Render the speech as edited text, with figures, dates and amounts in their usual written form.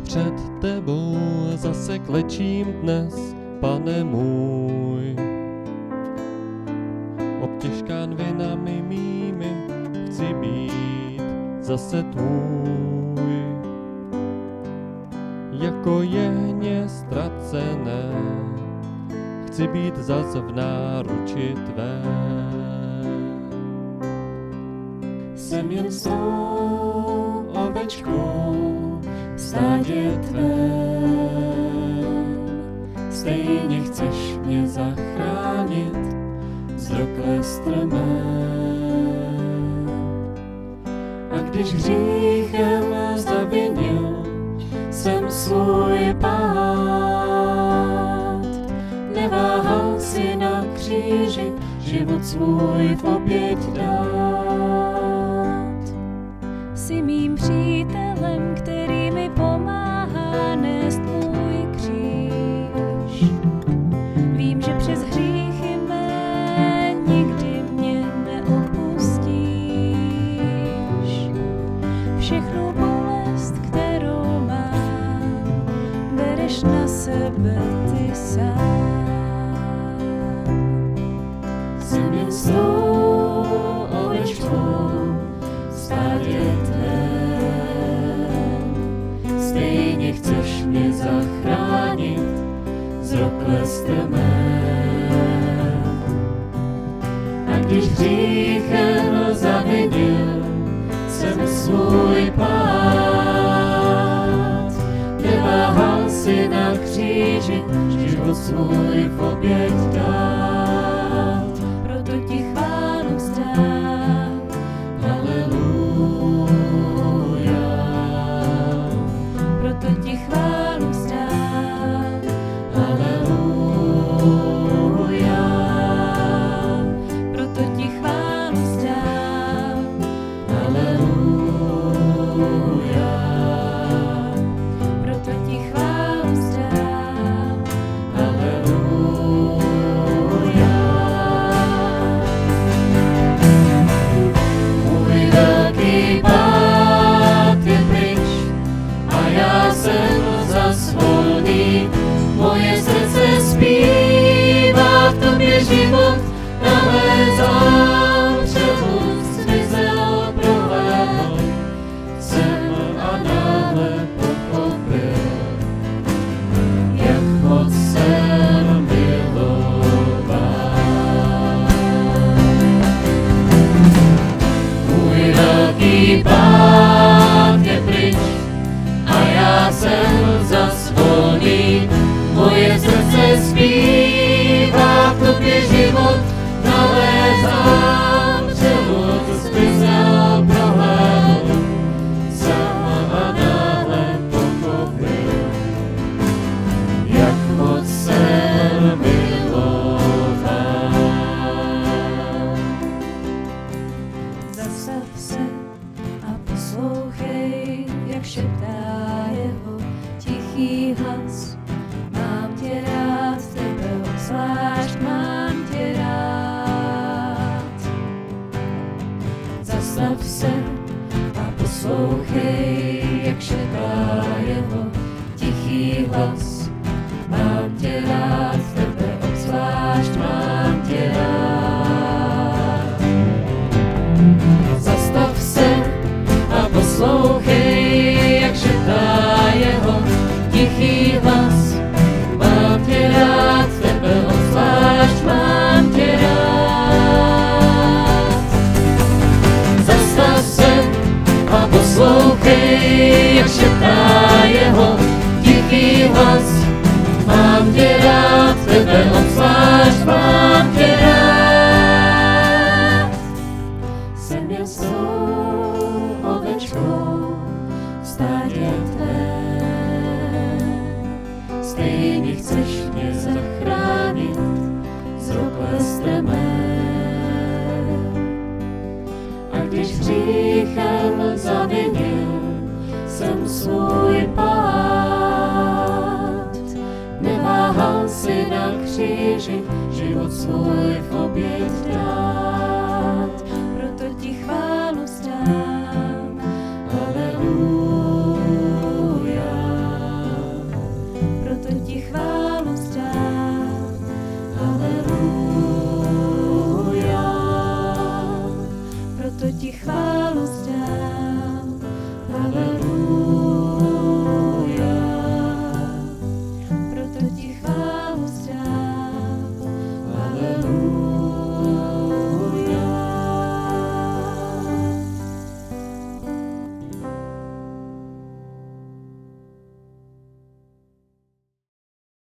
před tebou zase klečím dnes, Pane můj. Obtěžkán vinami mými chci být zase tvůj. Jako jehně ztracené chci být zas v náruči tvé. Jsem jen svou ovečkou v stádě tvém. Stejně chceš mě zachránit z rokle strmé. A když hříchem zavinil jsem svůj pád, neváhal si na kříži život svůj v oběť dát. Jsi mým přítelem, který mi pomáhá nést můj kříž. Vím, že přes hříchy mé nikdy mě neopustíš. Všechnu bolest, kterou mám, bereš na sebe ty sám. Jsem jen svou ovečkou v stádě tvém. Stejně chceš mě zachránit z rokle strmé. A když hříchem zavinil jsem svůj pád, neváhal si na kříži život svůj v oběť dát. Proto ti chválu vzdám. Haleluja. Proto ti chválu vzdám. Haleluja. Proto ti chválu vzdám. Haleluja. Proto ti chválu vzdám. Haleluja. Můj velký pád je pryč a já jsem zas volný. Moje srdce zpívá, v tobě život nalézám. Převod zmizel, prohlédl jsem a náhle pochopil, jak moc jsem milován. Můj velký pád je pryč a já jsem zas volný. Moje srdce zpívá, v tobě život nalézám. Převod zmizel, prohlédl jsem a náhle pochopil, jak moc jsem milován. Zastav se a poslouchej, jak šeptá jeho tichý hlas. Mám tě rád, tebe obzvlášť mám tě rád. Zastav se a poslouchej, jak šeptá jeho tichý hlas. Mám tě rád, tebe obzvlášť mám tě rád. Zastav se a poslouchej, jak šeptá jeho tichý hlas. Mám tě rád, tebe obzvlášť mám tě rád. Zastav se a poslouchej, jak šeptá jeho tichý hlas. Mám tě rád, tebe obzvlášť mám tě rád. Jsem jen svou ovečkou v stádě tvém. Stejně chceš mě zachránit z rokle strmé. A když hříchem zavinil jsem svůj pád, neváhal si na kříži život svůj v oběť